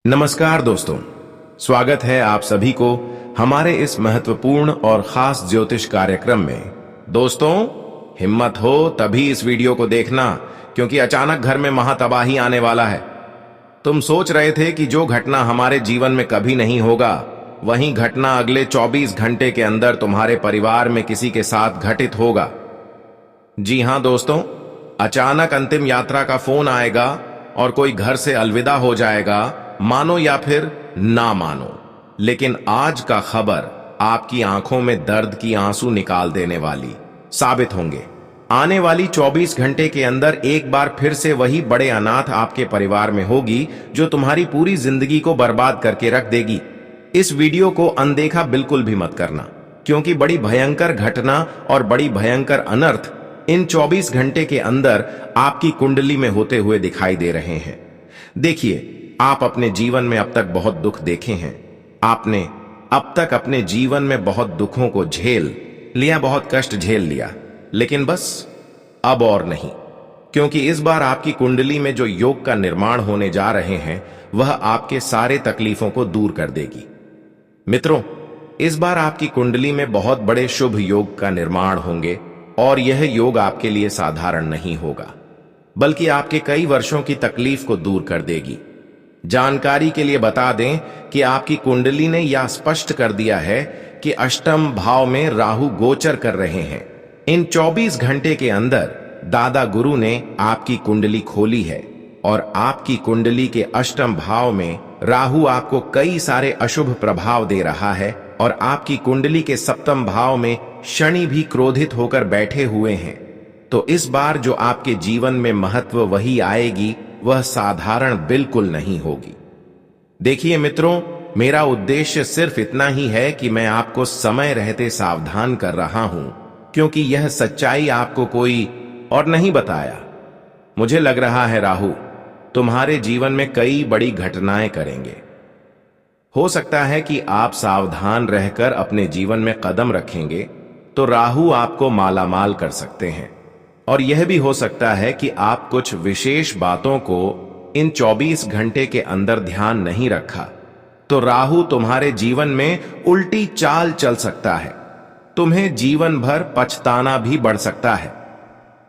नमस्कार दोस्तों, स्वागत है आप सभी को हमारे इस महत्वपूर्ण और खास ज्योतिष कार्यक्रम में। दोस्तों, हिम्मत हो तभी इस वीडियो को देखना, क्योंकि अचानक घर में महातबाही आने वाला है। तुम सोच रहे थे कि जो घटना हमारे जीवन में कभी नहीं होगा, वही घटना अगले 24 घंटे के अंदर तुम्हारे परिवार में किसी के साथ घटित होगा। जी हां दोस्तों, अचानक अंतिम यात्रा का फोन आएगा और कोई घर से अलविदा हो जाएगा, मानो या फिर ना मानो। लेकिन आज का खबर आपकी आंखों में दर्द की आंसू निकाल देने वाली साबित होंगे। आने वाली 24 घंटे के अंदर एक बार फिर से वही बड़े अनाथ आपके परिवार में होगी, जो तुम्हारी पूरी जिंदगी को बर्बाद करके रख देगी। इस वीडियो को अनदेखा बिल्कुल भी मत करना, क्योंकि बड़ी भयंकर घटना और बड़ी भयंकर अनर्थ इन 24 घंटे के अंदर आपकी कुंडली में होते हुए दिखाई दे रहे हैं। देखिए, आप अपने जीवन में अब तक बहुत दुख देखे हैं। आपने अब तक अपने जीवन में बहुत दुखों को झेल लिया, बहुत कष्ट झेल लिया, लेकिन बस अब और नहीं, क्योंकि इस बार आपकी कुंडली में जो योग का निर्माण होने जा रहे हैं, वह आपके सारे तकलीफों को दूर कर देगी। मित्रों, इस बार आपकी कुंडली में बहुत बड़े शुभ योग का निर्माण होंगे, और यह योग आपके लिए साधारण नहीं होगा, बल्कि आपके कई वर्षों की तकलीफ को दूर कर देगी। जानकारी के लिए बता दें कि आपकी कुंडली ने यह स्पष्ट कर दिया है कि अष्टम भाव में राहु गोचर कर रहे हैं। इन 24 घंटे के अंदर दादा गुरु ने आपकी कुंडली खोली है, और आपकी कुंडली के अष्टम भाव में राहु आपको कई सारे अशुभ प्रभाव दे रहा है, और आपकी कुंडली के सप्तम भाव में शनि भी क्रोधित होकर बैठे हुए हैं। तो इस बार जो आपके जीवन में महत्व वही आएगी, वह साधारण बिल्कुल नहीं होगी। देखिए मित्रों, मेरा उद्देश्य सिर्फ इतना ही है कि मैं आपको समय रहते सावधान कर रहा हूं, क्योंकि यह सच्चाई आपको कोई और नहीं बताया। मुझे लग रहा है राहु तुम्हारे जीवन में कई बड़ी घटनाएं करेंगे। हो सकता है कि आप सावधान रहकर अपने जीवन में कदम रखेंगे तो राहु आपको मालामाल कर सकते हैं, और यह भी हो सकता है कि आप कुछ विशेष बातों को इन 24 घंटे के अंदर ध्यान नहीं रखा तो राहु तुम्हारे जीवन में उल्टी चाल चल सकता है। तुम्हें जीवन भर पछताना भी बढ़ सकता है।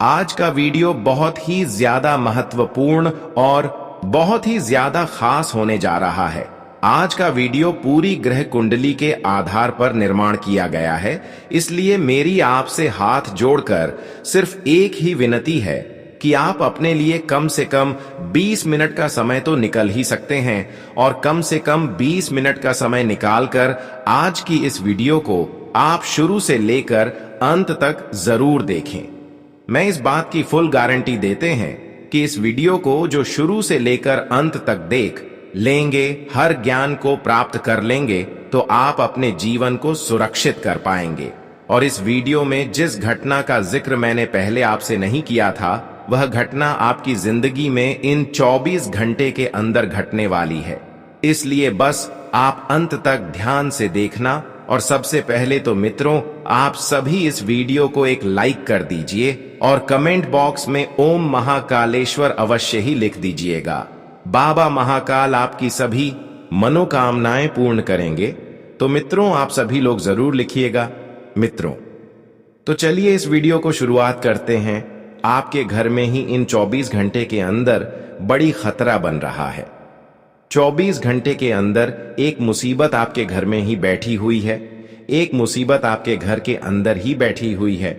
आज का वीडियो बहुत ही ज्यादा महत्वपूर्ण और बहुत ही ज्यादा खास होने जा रहा है। आज का वीडियो पूरी ग्रह कुंडली के आधार पर निर्माण किया गया है, इसलिए मेरी आपसे हाथ जोड़कर सिर्फ एक ही विनती है कि आप अपने लिए कम से कम 20 मिनट का समय तो निकल ही सकते हैं, और कम से कम 20 मिनट का समय निकालकर आज की इस वीडियो को आप शुरू से लेकर अंत तक जरूर देखें। मैं इस बात की फुल गारंटी देते हैं कि इस वीडियो को जो शुरू से लेकर अंत तक देख लेंगे, हर ज्ञान को प्राप्त कर लेंगे, तो आप अपने जीवन को सुरक्षित कर पाएंगे। और इस वीडियो में जिस घटना का जिक्र मैंने पहले आपसे नहीं किया था, वह घटना आपकी जिंदगी में इन 24 घंटे के अंदर घटने वाली है। इसलिए बस आप अंत तक ध्यान से देखना। और सबसे पहले तो मित्रों, आप सभी इस वीडियो को एक लाइक कर दीजिए, और कमेंट बॉक्स में ओम महाकालेश्वर अवश्य ही लिख दीजिएगा। बाबा महाकाल आपकी सभी मनोकामनाएं पूर्ण करेंगे। तो मित्रों, आप सभी लोग जरूर लिखिएगा। मित्रों, तो चलिए इस वीडियो को शुरुआत करते हैं। आपके घर में ही इन 24 घंटे के अंदर बड़ी खतरा बन रहा है। 24 घंटे के अंदर एक मुसीबत आपके घर में ही बैठी हुई है। एक मुसीबत आपके घर के अंदर ही बैठी हुई है।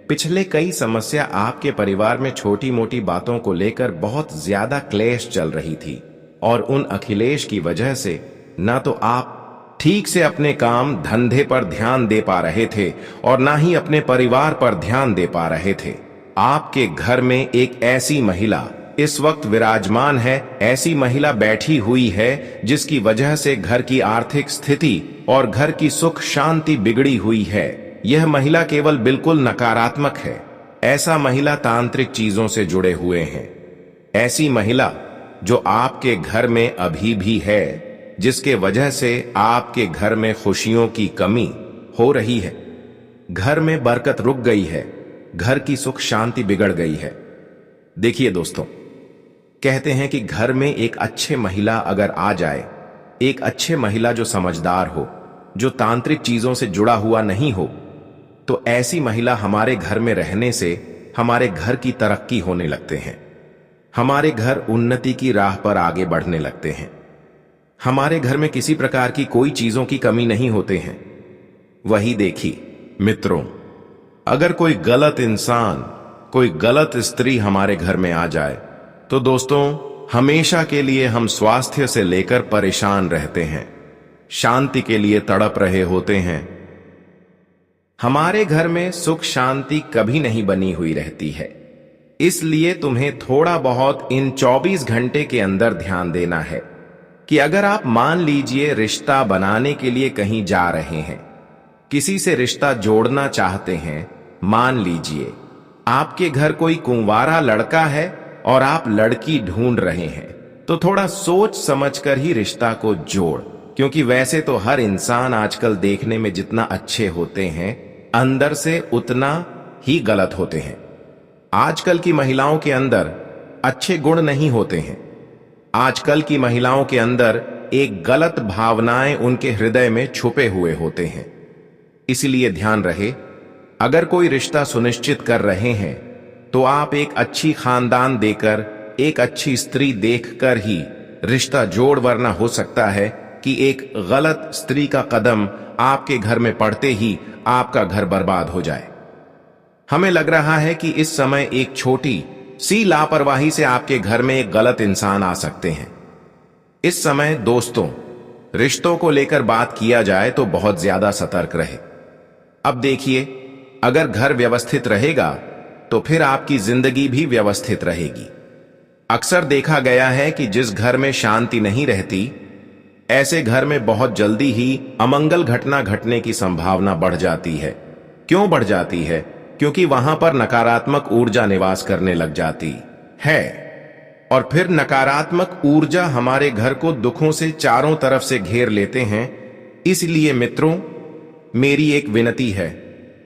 पिछले कई समस्या आपके परिवार में छोटी मोटी बातों को लेकर बहुत ज्यादा क्लेश चल रही थी, और उन अखिलेश की वजह से ना तो आप ठीक से अपने काम धंधे पर ध्यान दे पा रहे थे, और ना ही अपने परिवार पर ध्यान दे पा रहे थे। आपके घर में एक ऐसी महिला इस वक्त विराजमान है, ऐसी महिला बैठी हुई है जिसकी वजह से घर की आर्थिक स्थिति और घर की सुख शांति बिगड़ी हुई है। यह महिला केवल बिल्कुल नकारात्मक है। ऐसा महिला तांत्रिक चीजों से जुड़े हुए हैं। ऐसी महिला जो आपके घर में अभी भी है, जिसके वजह से आपके घर में खुशियों की कमी हो रही है। घर में बरकत रुक गई है, घर की सुख शांति बिगड़ गई है। देखिए दोस्तों, कहते हैं कि घर में एक अच्छे महिला अगर आ जाए, एक अच्छे महिला जो समझदार हो, जो तांत्रिक चीजों से जुड़ा हुआ नहीं हो, तो ऐसी महिला हमारे घर में रहने से हमारे घर की तरक्की होने लगते हैं, हमारे घर उन्नति की राह पर आगे बढ़ने लगते हैं। हमारे घर में किसी प्रकार की कोई चीजों की कमी नहीं होते हैं। वही देखी मित्रों, अगर कोई गलत इंसान, कोई गलत स्त्री हमारे घर में आ जाए तो दोस्तों हमेशा के लिए हम स्वास्थ्य से लेकर परेशान रहते हैं, शांति के लिए तड़प रहे होते हैं। हमारे घर में सुख शांति कभी नहीं बनी हुई रहती है। इसलिए तुम्हें थोड़ा बहुत इन 24 घंटे के अंदर ध्यान देना है कि अगर आप मान लीजिए रिश्ता बनाने के लिए कहीं जा रहे हैं, किसी से रिश्ता जोड़ना चाहते हैं, मान लीजिए आपके घर कोई कुंवारा लड़का है और आप लड़की ढूंढ रहे हैं, तो थोड़ा सोच समझकर ही रिश्ता को जोड़, क्योंकि वैसे तो हर इंसान आजकल देखने में जितना अच्छे होते हैं, अंदर से उतना ही गलत होते हैं। आजकल की महिलाओं के अंदर अच्छे गुण नहीं होते हैं। आजकल की महिलाओं के अंदर एक गलत भावनाएं उनके हृदय में छुपे हुए होते हैं। इसलिए ध्यान रहे, अगर कोई रिश्ता सुनिश्चित कर रहे हैं तो आप एक अच्छी खानदान देकर, एक अच्छी स्त्री देखकर ही रिश्ता जोड़, वरना हो सकता है कि एक गलत स्त्री का कदम आपके घर में पड़ते ही आपका घर बर्बाद हो जाए। हमें लग रहा है कि इस समय एक छोटी सी लापरवाही से आपके घर में एक गलत इंसान आ सकते हैं। इस समय दोस्तों रिश्तों को लेकर बात किया जाए तो बहुत ज्यादा सतर्क रहे। अब देखिए, अगर घर व्यवस्थित रहेगा तो फिर आपकी जिंदगी भी व्यवस्थित रहेगी। अक्सर देखा गया है कि जिस घर में शांति नहीं रहती, ऐसे घर में बहुत जल्दी ही अमंगल घटना घटने की संभावना बढ़ जाती है। क्यों बढ़ जाती है? क्योंकि वहां पर नकारात्मक ऊर्जा निवास करने लग जाती है, और फिर नकारात्मक ऊर्जा हमारे घर को दुखों से चारों तरफ से घेर लेते हैं। इसलिए मित्रों, मेरी एक विनती है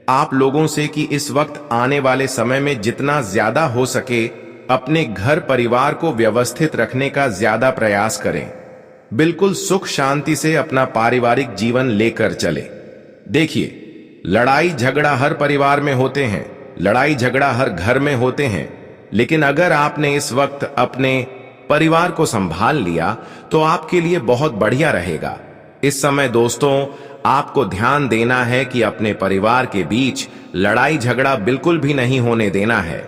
आप लोगों से कि इस वक्त आने वाले समय में जितना ज्यादा हो सके अपने घर परिवार को व्यवस्थित रखने का ज्यादा प्रयास करें। बिल्कुल सुख शांति से अपना पारिवारिक जीवन लेकर चले। देखिए, लड़ाई झगड़ा हर परिवार में होते हैं, लड़ाई झगड़ा हर घर में होते हैं, लेकिन अगर आपने इस वक्त अपने परिवार को संभाल लिया तो आपके लिए बहुत बढ़िया रहेगा। इस समय दोस्तों आपको ध्यान देना है कि अपने परिवार के बीच लड़ाई झगड़ा बिल्कुल भी नहीं होने देना है,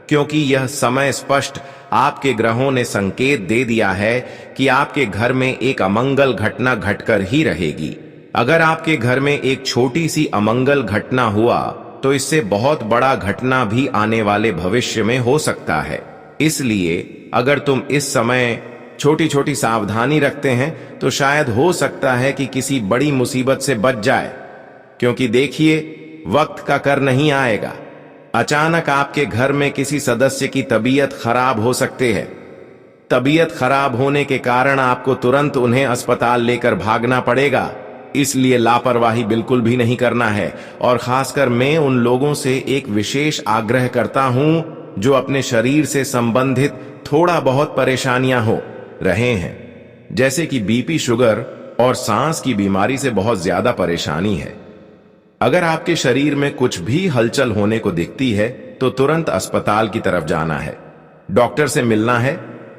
क्योंकि यह समय स्पष्ट आपके ग्रहों ने संकेत दे दिया है कि आपके घर में एक अमंगल घटना घटकर ही रहेगी। अगर आपके घर में एक छोटी सी अमंगल घटना हुआ तो इससे बहुत बड़ा घटना भी आने वाले भविष्य में हो सकता है। इसलिए अगर तुम इस समय छोटी छोटी सावधानी रखते हैं तो शायद हो सकता है कि किसी बड़ी मुसीबत से बच जाए, क्योंकि देखिए वक्त का कर नहीं आएगा। अचानक आपके घर में किसी सदस्य की तबीयत खराब हो सकती है। तबीयत खराब होने के कारण आपको तुरंत उन्हें अस्पताल लेकर भागना पड़ेगा। इसलिए लापरवाही बिल्कुल भी नहीं करना है, और खासकर मैं उन लोगों से एक विशेष आग्रह करता हूं जो अपने शरीर से संबंधित थोड़ा बहुत परेशानियां हो रहे हैं, जैसे कि बीपी, शुगर और सांस की बीमारी से बहुत ज्यादा परेशानी है। अगर आपके शरीर में कुछ भी हलचल होने को दिखती है तो तुरंत अस्पताल की तरफ जाना है, डॉक्टर से मिलना है,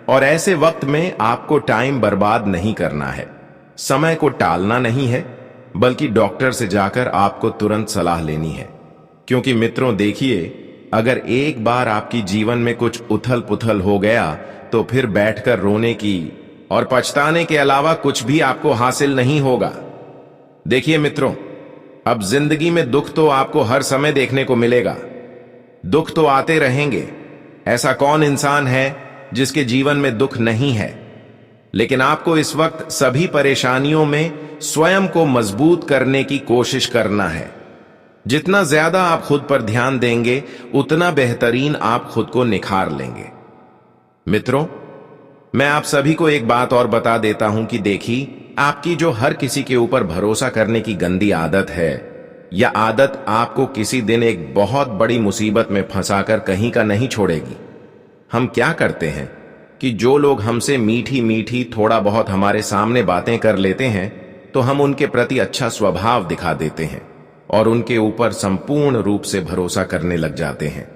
और ऐसे वक्त में आपको टाइम बर्बाद नहीं करना है, समय को टालना नहीं है, बल्कि डॉक्टर से जाकर आपको तुरंत सलाह लेनी है। क्योंकि मित्रों देखिए, अगर एक बार आपकी जीवन में कुछ उथल पुथल हो गया तो फिर बैठकर रोने की और पछताने के अलावा कुछ भी आपको हासिल नहीं होगा। देखिए मित्रों, अब जिंदगी में दुख तो आपको हर समय देखने को मिलेगा, दुख तो आते रहेंगे। ऐसा कौन इंसान है जिसके जीवन में दुख नहीं है? लेकिन आपको इस वक्त सभी परेशानियों में स्वयं को मजबूत करने की कोशिश करना है। जितना ज्यादा आप खुद पर ध्यान देंगे उतना बेहतरीन आप खुद को निखार लेंगे। मित्रों, मैं आप सभी को एक बात और बता देता हूं कि देखिए, आपकी जो हर किसी के ऊपर भरोसा करने की गंदी आदत है, यह आदत आपको किसी दिन एक बहुत बड़ी मुसीबत में फंसाकर कहीं का नहीं छोड़ेगी। हम क्या करते हैं, कि जो लोग हमसे मीठी मीठी थोड़ा बहुत हमारे सामने बातें कर लेते हैं तो हम उनके प्रति अच्छा स्वभाव दिखा देते हैं और उनके ऊपर संपूर्ण रूप से भरोसा करने लग जाते हैं।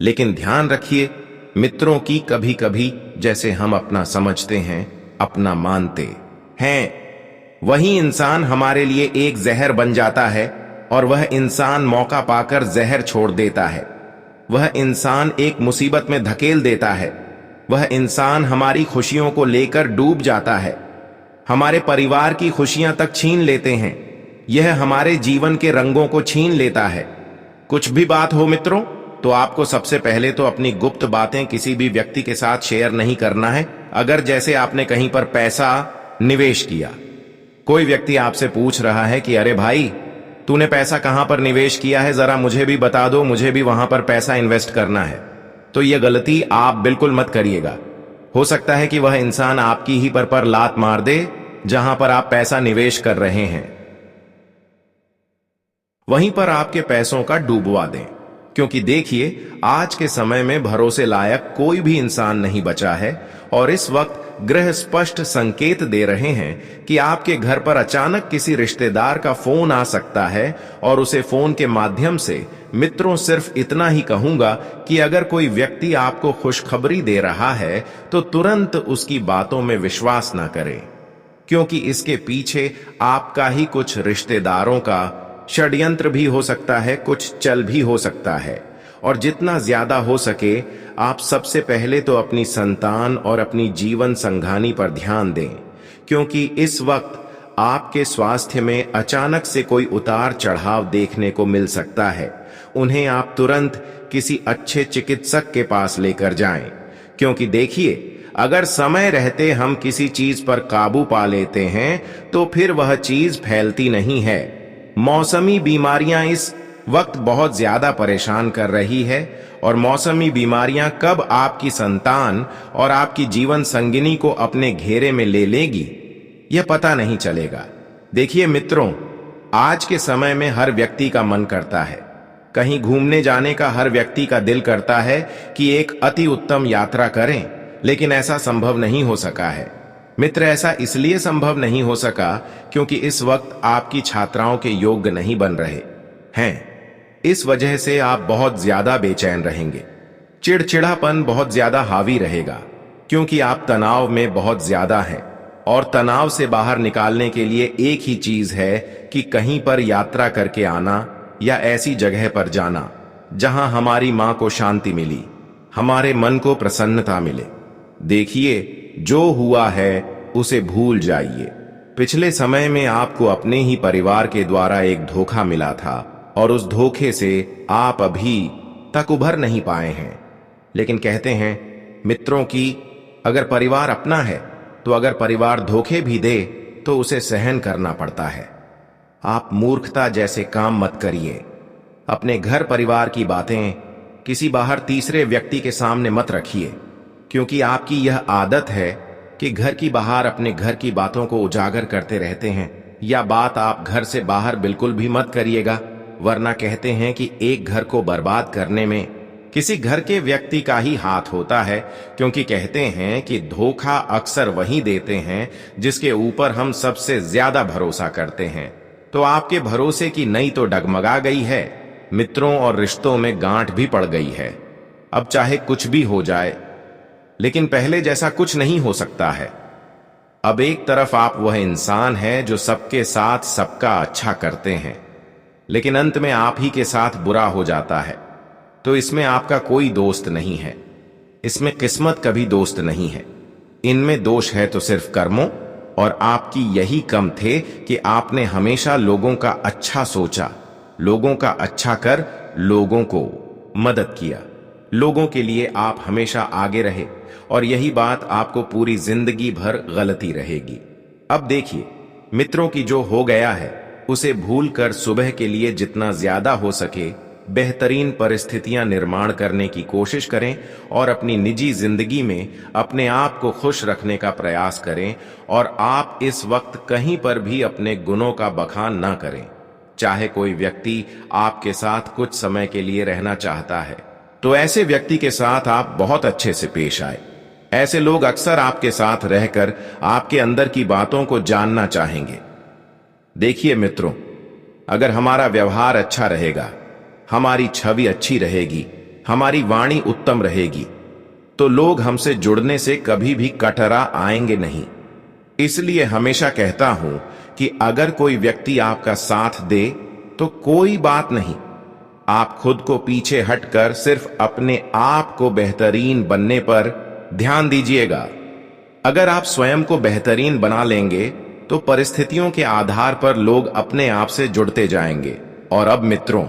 लेकिन ध्यान रखिए, मित्रों की कभी कभी जैसे हम अपना समझते हैं, अपना मानते हैं, वही इंसान हमारे लिए एक जहर बन जाता है और वह इंसान मौका पाकर जहर छोड़ देता है। वह इंसान एक मुसीबत में धकेल देता है। वह इंसान हमारी खुशियों को लेकर डूब जाता है, हमारे परिवार की खुशियां तक छीन लेते हैं। यह हमारे जीवन के रंगों को छीन लेता है। कुछ भी बात हो मित्रों, तो आपको सबसे पहले तो अपनी गुप्त बातें किसी भी व्यक्ति के साथ शेयर नहीं करना है। अगर जैसे आपने कहीं पर पैसा निवेश किया, कोई व्यक्ति आपसे पूछ रहा है कि अरे भाई, तूने पैसा कहां पर निवेश किया है, जरा मुझे भी बता दो, मुझे भी वहां पर पैसा इन्वेस्ट करना है, तो यह गलती आप बिल्कुल मत करिएगा। हो सकता है कि वह इंसान आपकी ही पर लात मार दे जहां पर आप पैसा निवेश कर रहे हैं, वहीं पर आपके पैसों का डूबवा दें। क्योंकि देखिए, आज के समय में भरोसे लायक कोई भी इंसान नहीं बचा है और इस वक्त ग्रह स्पष्ट संकेत दे रहे हैं कि आपके घर पर अचानक किसी रिश्तेदार का फोन आ सकता है। और उसे फोन के माध्यम से मित्रों सिर्फ इतना ही कहूंगा कि अगर कोई व्यक्ति आपको खुशखबरी दे रहा है तो तुरंत उसकी बातों में विश्वास ना करें, क्योंकि इसके पीछे आपका ही कुछ रिश्तेदारों का षड्यंत्र भी हो सकता है, कुछ चल भी हो सकता है। और जितना ज्यादा हो सके आप सबसे पहले तो अपनी संतान और अपनी जीवन संघानी पर ध्यान दें, क्योंकि इस वक्त आपके स्वास्थ्य में अचानक से कोई उतार चढ़ाव देखने को मिल सकता है। उन्हें आप तुरंत किसी अच्छे चिकित्सक के पास लेकर जाएं, क्योंकि देखिए, अगर समय रहते हम किसी चीज पर काबू पा लेते हैं तो फिर वह चीज फैलती नहीं है। मौसमी बीमारियां इस वक्त बहुत ज्यादा परेशान कर रही है और मौसमी बीमारियां कब आपकी संतान और आपकी जीवन संगिनी को अपने घेरे में ले लेगी, यह पता नहीं चलेगा। देखिए मित्रों, आज के समय में हर व्यक्ति का मन करता है, कहीं घूमने जाने का हर व्यक्ति का दिल करता है कि एक अति उत्तम यात्रा करें, लेकिन ऐसा संभव नहीं हो सका है। मित्र, ऐसा इसलिए संभव नहीं हो सका क्योंकि इस वक्त आपकी छात्राओं के योग्य नहीं बन रहे हैं। इस वजह से आप बहुत ज्यादा बेचैन रहेंगे, चिड़चिड़ापन बहुत ज्यादा हावी रहेगा, क्योंकि आप तनाव में बहुत ज्यादा हैं। और तनाव से बाहर निकालने के लिए एक ही चीज है कि कहीं पर यात्रा करके आना या ऐसी जगह पर जाना जहां हमारी मां को शांति मिली, हमारे मन को प्रसन्नता मिले। देखिए, जो हुआ है उसे भूल जाइए। पिछले समय में आपको अपने ही परिवार के द्वारा एक धोखा मिला था और उस धोखे से आप अभी तक उभर नहीं पाए हैं। लेकिन कहते हैं मित्रों कि अगर परिवार अपना है तो अगर परिवार धोखे भी दे तो उसे सहन करना पड़ता है। आप मूर्खता जैसे काम मत करिए। अपने घर परिवार की बातें किसी बाहर तीसरे व्यक्ति के सामने मत रखिए, क्योंकि आपकी यह आदत है कि घर की बाहर अपने घर की बातों को उजागर करते रहते हैं। या बात आप घर से बाहर बिल्कुल भी मत करिएगा, वरना कहते हैं कि एक घर को बर्बाद करने में किसी घर के व्यक्ति का ही हाथ होता है। क्योंकि कहते हैं कि धोखा अक्सर वही देते हैं जिसके ऊपर हम सबसे ज्यादा भरोसा करते हैं। तो आपके भरोसे की नई तो डगमगा गई है मित्रों, और रिश्तों में गांठ भी पड़ गई है। अब चाहे कुछ भी हो जाए, लेकिन पहले जैसा कुछ नहीं हो सकता है। अब एक तरफ आप वह इंसान हैं जो सबके साथ सबका अच्छा करते हैं, लेकिन अंत में आप ही के साथ बुरा हो जाता है। तो इसमें आपका कोई दोस्त नहीं है, इसमें किस्मत का भी दोस्त नहीं है। इनमें दोष है तो सिर्फ कर्मों, और आपकी यही कम थे कि आपने हमेशा लोगों का अच्छा सोचा, लोगों का अच्छा कर लोगों को मदद किया, लोगों के लिए आप हमेशा आगे रहे, और यही बात आपको पूरी जिंदगी भर गलती रहेगी। अब देखिए मित्रों की जो हो गया है उसे भूलकर सुबह के लिए जितना ज्यादा हो सके बेहतरीन परिस्थितियां निर्माण करने की कोशिश करें और अपनी निजी जिंदगी में अपने आप को खुश रखने का प्रयास करें। और आप इस वक्त कहीं पर भी अपने गुणों का बखान ना करें। चाहे कोई व्यक्ति आपके साथ कुछ समय के लिए रहना चाहता है तो ऐसे व्यक्ति के साथ आप बहुत अच्छे से पेश आए। ऐसे लोग अक्सर आपके साथ रहकर आपके अंदर की बातों को जानना चाहेंगे। देखिए मित्रों, अगर हमारा व्यवहार अच्छा रहेगा, हमारी छवि अच्छी रहेगी, हमारी वाणी उत्तम रहेगी, तो लोग हमसे जुड़ने से कभी भी कटरा आएंगे नहीं। इसलिए हमेशा कहता हूं कि अगर कोई व्यक्ति आपका साथ दे तो कोई बात नहीं, आप खुद को पीछे हटकर सिर्फ अपने आप को बेहतरीन बनने पर ध्यान दीजिएगा। अगर आप स्वयं को बेहतरीन बना लेंगे तो परिस्थितियों के आधार पर लोग अपने आप से जुड़ते जाएंगे। और अब मित्रों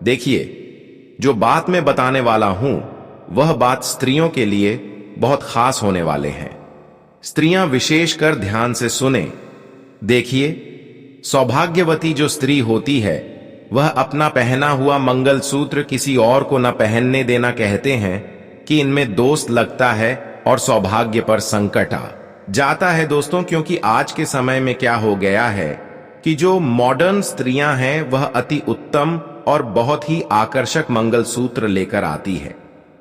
देखिए, जो बात मैं बताने वाला हूं वह बात स्त्रियों के लिए बहुत खास होने वाले हैं। स्त्रियां विशेषकर ध्यान से सुने। देखिए, सौभाग्यवती जो स्त्री होती है वह अपना पहना हुआ मंगलसूत्र किसी और को न पहनने देना कहते हैं कि इनमें दोस्त लगता है और सौभाग्य पर संकट आ जाता है। दोस्तों, क्योंकि आज के समय में क्या हो गया है कि जो मॉडर्न स्त्रियां हैं वह अति उत्तम और बहुत ही आकर्षक मंगलसूत्र लेकर आती है।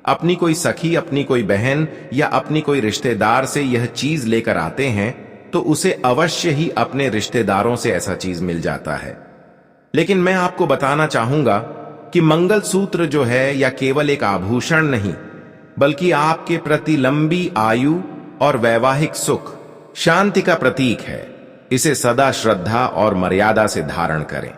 अपनी कोई सखी, अपनी कोई बहन या अपनी कोई रिश्तेदार से यह चीज लेकर आते हैं तो उसे अवश्य ही अपने रिश्तेदारों से ऐसा चीज मिल जाता है। लेकिन मैं आपको बताना चाहूंगा कि मंगलसूत्र जो है या केवल एक आभूषण नहीं, बल्कि आपके प्रति लंबी आयु और वैवाहिक सुख, शांति का प्रतीक है। इसे सदा श्रद्धा और मर्यादा से धारण करें।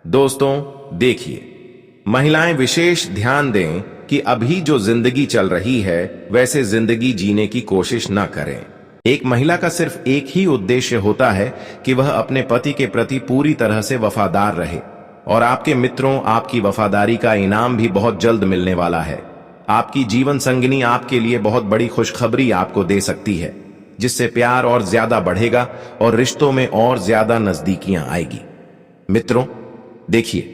दोस्तों देखिए, महिलाएं विशेष ध्यान दें कि अभी जो जिंदगी चल रही है वैसे जिंदगी जीने की कोशिश न करें। एक महिला का सिर्फ एक ही उद्देश्य होता है कि वह अपने पति के प्रति पूरी तरह से वफादार रहे। और आपके मित्रों, आपकी वफादारी का इनाम भी बहुत जल्द मिलने वाला है। आपकी जीवन संगिनी आपके लिए बहुत बड़ी खुशखबरी आपको दे सकती है, जिससे प्यार और ज्यादा बढ़ेगा और रिश्तों में और ज्यादा नजदीकियां आएगी। मित्रों देखिए,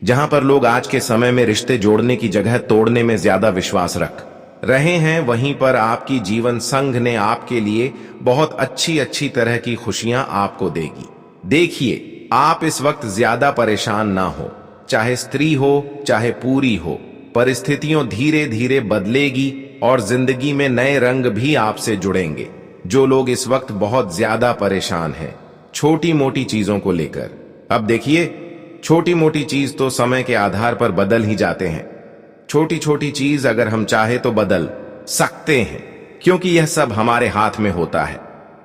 जहां पर लोग आज के समय में रिश्ते जोड़ने की जगह तोड़ने में ज्यादा विश्वास रख रहे हैं, वहीं पर आपकी जीवन संघ ने आपके लिए बहुत अच्छी तरह की खुशियां आपको देगी। देखिए, आप इस वक्त ज्यादा परेशान ना हो, चाहे स्त्री हो चाहे पूरी हो। परिस्थितियों धीरे धीरे बदलेगी और जिंदगी में नए रंग भी आपसे जुड़ेंगे। जो लोग इस वक्त बहुत ज्यादा परेशान हैं छोटी मोटी चीजों को लेकर, अब देखिए, छोटी मोटी चीज तो समय के आधार पर बदल ही जाते हैं। छोटी छोटी चीज अगर हम चाहे तो बदल सकते हैं, क्योंकि यह सब हमारे हाथ में होता है।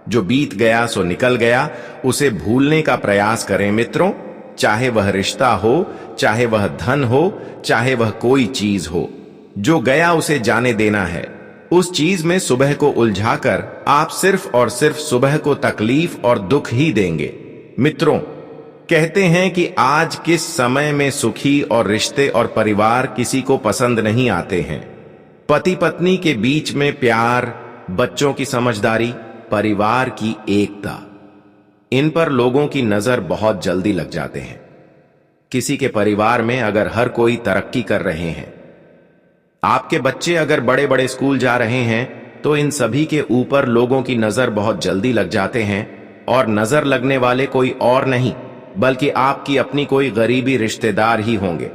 जो बीत गया सो निकल गया, उसे भूलने का प्रयास करें मित्रों। चाहे वह रिश्ता हो, चाहे वह धन हो, चाहे वह कोई चीज हो, जो गया उसे जाने देना है। उस चीज में सुबह को उलझाकर आप सिर्फ और सिर्फ सुबह को तकलीफ और दुख ही देंगे। मित्रों कहते हैं कि आज किस समय में सुखी और रिश्ते और परिवार किसी को पसंद नहीं आते हैं। पति पत्नी के बीच में प्यार, बच्चों की समझदारी, परिवार की एकता, इन पर लोगों की नजर बहुत जल्दी लग जाते हैं। किसी के परिवार में अगर हर कोई तरक्की कर रहे हैं, आपके बच्चे अगर बड़े बड़े स्कूल जा रहे हैं, तो इन सभी के ऊपर लोगों की नजर बहुत जल्दी लग जाते हैं। और नजर लगने वाले कोई और नहीं बल्कि आपकी अपनी कोई गरीबी रिश्तेदार ही होंगे।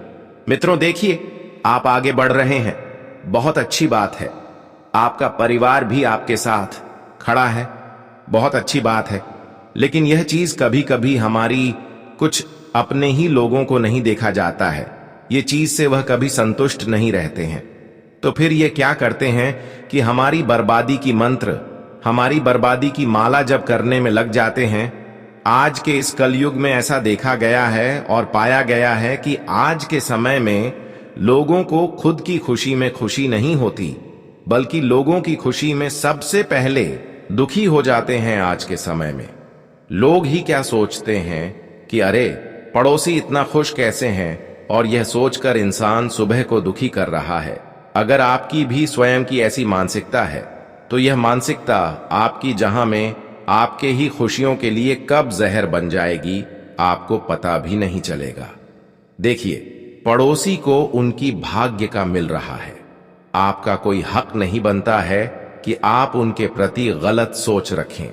मित्रों देखिए, आप आगे बढ़ रहे हैं, बहुत अच्छी बात है। आपका परिवार भी आपके साथ खड़ा है, बहुत अच्छी बात है। लेकिन यह चीज कभी कभी हमारी कुछ अपने ही लोगों को नहीं देखा जाता है। ये चीज से वह कभी संतुष्ट नहीं रहते हैं। तो फिर ये क्या करते हैं कि हमारी बर्बादी की मंत्र, हमारी बर्बादी की माला जब करने में लग जाते हैं। आज के इस कलयुग में ऐसा देखा गया है और पाया गया है कि आज के समय में लोगों को खुद की खुशी में खुशी नहीं होती, बल्कि लोगों की खुशी में सबसे पहले दुखी हो जाते हैं। आज के समय में लोग ही क्या सोचते हैं कि अरे पड़ोसी इतना खुश कैसे हैं, और यह सोचकर इंसान सुबह को दुखी कर रहा है। अगर आपकी भी स्वयं की ऐसी मानसिकता है तो यह मानसिकता आपकी जहां में आपके ही खुशियों के लिए कब जहर बन जाएगी आपको पता भी नहीं चलेगा। देखिए, पड़ोसी को उनकी भाग्य का मिल रहा है। आपका कोई हक नहीं बनता है कि आप उनके प्रति गलत सोच रखें,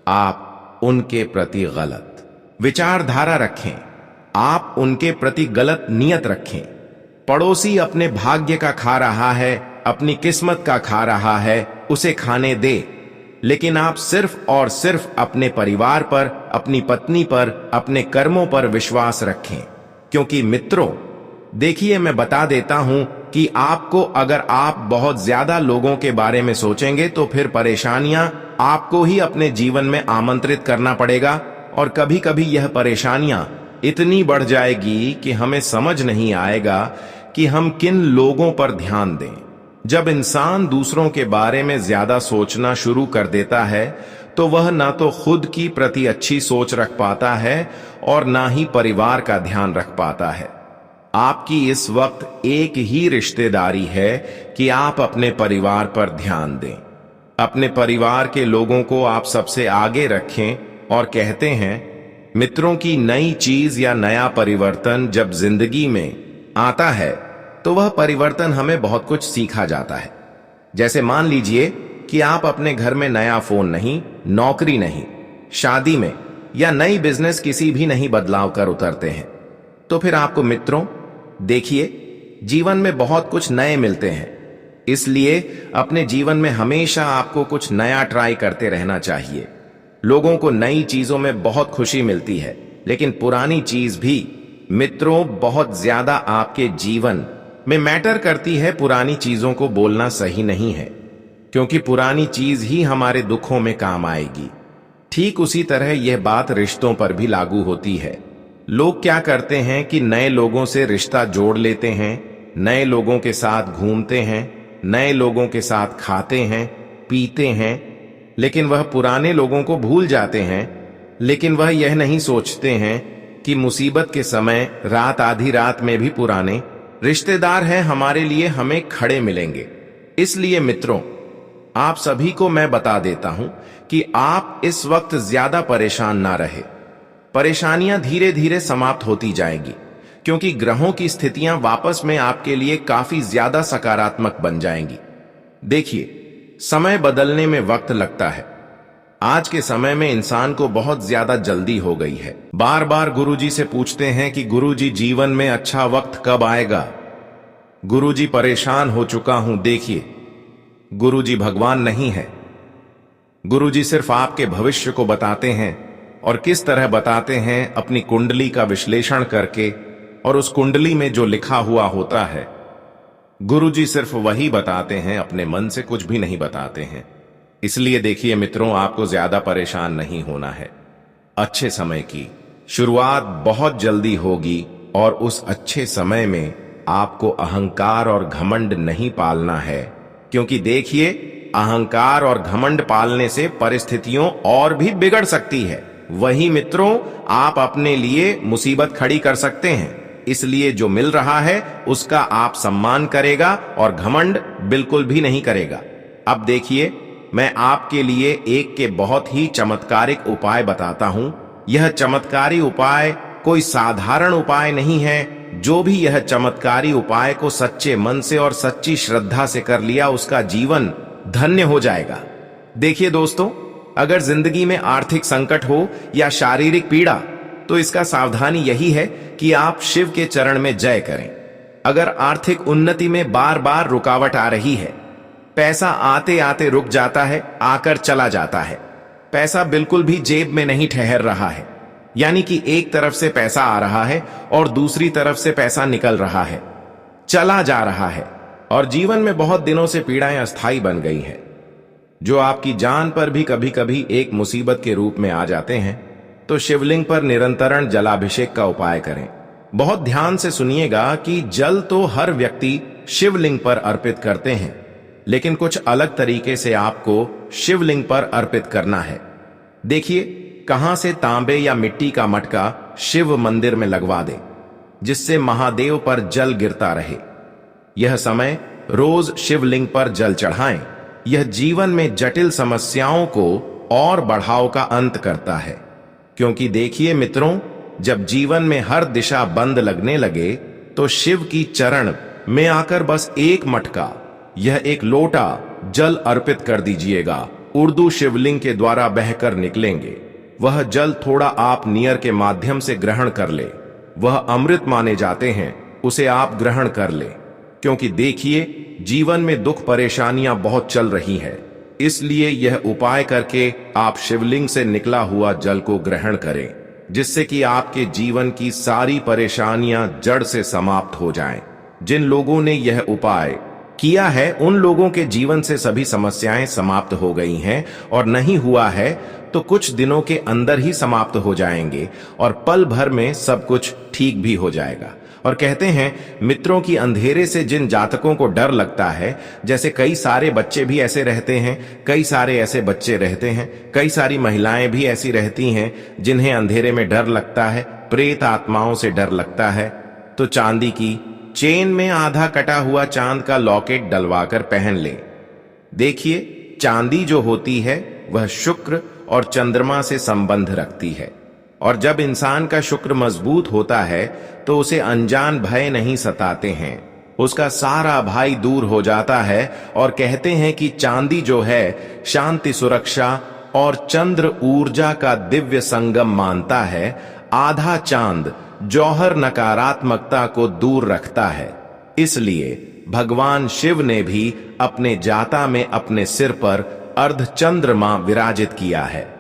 आप उनके प्रति गलत विचारधारा रखें, आप उनके प्रति गलत नियत रखें। पड़ोसी अपने भाग्य का खा रहा है, अपनी किस्मत का खा रहा है, उसे खाने दे, लेकिन आप सिर्फ और सिर्फ अपने परिवार पर, अपनी पत्नी पर, अपने कर्मों पर विश्वास रखें। क्योंकि मित्रों, देखिए, मैं बता देता हूं कि आपको, अगर आप बहुत ज्यादा लोगों के बारे में सोचेंगे तो फिर परेशानियां आपको ही अपने जीवन में आमंत्रित करना पड़ेगा। और कभी कभी यह परेशानियां इतनी बढ़ जाएगी कि हमें समझ नहीं आएगा कि हम किन लोगों पर ध्यान दें। जब इंसान दूसरों के बारे में ज्यादा सोचना शुरू कर देता है तो वह ना तो खुद की प्रति अच्छी सोच रख पाता है और ना ही परिवार का ध्यान रख पाता है। आपकी इस वक्त एक ही रिश्तेदारी है कि आप अपने परिवार पर ध्यान दें। अपने परिवार के लोगों को आप सबसे आगे रखें और कहते हैं, मित्रों की नई चीज या नया परिवर्तन जब जिंदगी में आता है तो वह परिवर्तन हमें बहुत कुछ सीखा जाता है। जैसे मान लीजिए कि आप अपने घर में नया फोन नहीं, नौकरी नहीं, शादी में या नई बिजनेस किसी भी नहीं बदलाव कर उतरते हैं, तो फिर आपको मित्रों, देखिए, जीवन में बहुत कुछ नए मिलते हैं। इसलिए अपने जीवन में हमेशा आपको कुछ नया ट्राई करते रहना चाहिए। लोगों को नई चीजों में बहुत खुशी मिलती है, लेकिन पुरानी चीज भी मित्रों बहुत ज्यादा आपके जीवन में मैटर करती है। पुरानी चीजों को बोलना सही नहीं है, क्योंकि पुरानी चीज ही हमारे दुखों में काम आएगी। ठीक उसी तरह यह बात रिश्तों पर भी लागू होती है। लोग क्या करते हैं कि नए लोगों से रिश्ता जोड़ लेते हैं, नए लोगों के साथ घूमते हैं, नए लोगों के साथ खाते हैं, पीते हैं, लेकिन वह पुराने लोगों को भूल जाते हैं। लेकिन वह यह नहीं सोचते हैं कि मुसीबत के समय, रात आधी रात में भी पुराने रिश्तेदार हैं हमारे लिए हमें खड़े मिलेंगे। इसलिए मित्रों, आप सभी को मैं बता देता हूं कि आप इस वक्त ज्यादा परेशान ना रहे। परेशानियां धीरे धीरे समाप्त होती जाएंगी, क्योंकि ग्रहों की स्थितियां वापस में आपके लिए काफी ज्यादा सकारात्मक बन जाएंगी। देखिए, समय बदलने में वक्त लगता है। आज के समय में इंसान को बहुत ज्यादा जल्दी हो गई है। बार बार गुरुजी से पूछते हैं कि गुरुजी, जीवन में अच्छा वक्त कब आएगा? गुरुजी, परेशान हो चुका हूं। देखिए, गुरुजी भगवान नहीं है। गुरुजी सिर्फ आपके भविष्य को बताते हैं। और किस तरह बताते हैं? अपनी कुंडली का विश्लेषण करके, और उस कुंडली में जो लिखा हुआ होता है, गुरुजी सिर्फ वही बताते हैं, अपने मन से कुछ भी नहीं बताते हैं। इसलिए देखिए मित्रों, आपको ज्यादा परेशान नहीं होना है। अच्छे समय की शुरुआत बहुत जल्दी होगी और उस अच्छे समय में आपको अहंकार और घमंड नहीं पालना है, क्योंकि देखिए, अहंकार और घमंड पालने से परिस्थितियों और भी बिगड़ सकती है। वही मित्रों, आप अपने लिए मुसीबत खड़ी कर सकते हैं। इसलिए जो मिल रहा है उसका आप सम्मान करेगा और घमंड बिल्कुल भी नहीं करेगा। अब देखिए, मैं आपके लिए एक के बहुत ही चमत्कारिक उपाय बताता हूं। यह चमत्कारी उपाय कोई साधारण उपाय नहीं है। जो भी यह चमत्कारी उपाय को सच्चे मन से और सच्ची श्रद्धा से कर लिया, उसका जीवन धन्य हो जाएगा। देखिए दोस्तों, अगर जिंदगी में आर्थिक संकट हो या शारीरिक पीड़ा, तो इसका सावधानी यही है कि आप शिव के चरण में जय करें। अगर आर्थिक उन्नति में बार बार रुकावट आ रही है, पैसा आते आते रुक जाता है, आकर चला जाता है, पैसा बिल्कुल भी जेब में नहीं ठहर रहा है, यानी कि एक तरफ से पैसा आ रहा है और दूसरी तरफ से पैसा निकल रहा है, चला जा रहा है, और जीवन में बहुत दिनों से पीड़ाएं अस्थायी बन गई हैं, जो आपकी जान पर भी कभी कभी एक मुसीबत के रूप में आ जाते हैं, तो शिवलिंग पर निरंतरण जलाभिषेक का उपाय करें। बहुत ध्यान से सुनिएगा कि जल तो हर व्यक्ति शिवलिंग पर अर्पित करते हैं, लेकिन कुछ अलग तरीके से आपको शिवलिंग पर अर्पित करना है। देखिए, कहां से तांबे या मिट्टी का मटका शिव मंदिर में लगवा दें, जिससे महादेव पर जल गिरता रहे। यह समय रोज शिवलिंग पर जल चढ़ाएं। यह जीवन में जटिल समस्याओं को और बढ़ाव का अंत करता है, क्योंकि देखिए मित्रों, जब जीवन में हर दिशा बंद लगने लगे, तो शिव की चरण में आकर बस एक मटका, यह एक लोटा जल अर्पित कर दीजिएगा। उर्दू शिवलिंग के द्वारा बहकर निकलेंगे। वह जल थोड़ा आप नियर के माध्यम से ग्रहण कर ले। वह अमृत माने जाते हैं, उसे आप ग्रहण कर ले, क्योंकि देखिए, जीवन में दुख परेशानियां बहुत चल रही है। इसलिए यह उपाय करके आप शिवलिंग से निकला हुआ जल को ग्रहण करें, जिससे कि आपके जीवन की सारी परेशानियां जड़ से समाप्त हो जाएं। जिन लोगों ने यह उपाय किया है उन लोगों के जीवन से सभी समस्याएं समाप्त हो गई हैं, और नहीं हुआ है तो कुछ दिनों के अंदर ही समाप्त हो जाएंगे और पल भर में सब कुछ ठीक भी हो जाएगा। और कहते हैं मित्रों की अंधेरे से जिन जातकों को डर लगता है, जैसे कई सारे बच्चे भी ऐसे रहते हैं, कई सारे ऐसे बच्चे रहते हैं, कई सारी महिलाएं भी ऐसी रहती हैं जिन्हें अंधेरे में डर लगता है, प्रेत आत्माओं से डर लगता है, तो चांदी की चेन में आधा कटा हुआ चांद का लॉकेट डलवाकर पहन ले। देखिए, चांदी जो होती है वह शुक्र और चंद्रमा से संबंध रखती है, और जब इंसान का शुक्र मजबूत होता है तो उसे अनजान भय नहीं सताते हैं, उसका सारा भय दूर हो जाता है। और कहते हैं कि चांदी जो है शांति, सुरक्षा और चंद्र ऊर्जा का दिव्य संगम मानता है। आधा चांद जौहर नकारात्मकता को दूर रखता है। इसलिए भगवान शिव ने भी अपने जाता में अपने सिर पर अर्धचंद्रमा विराजित किया है।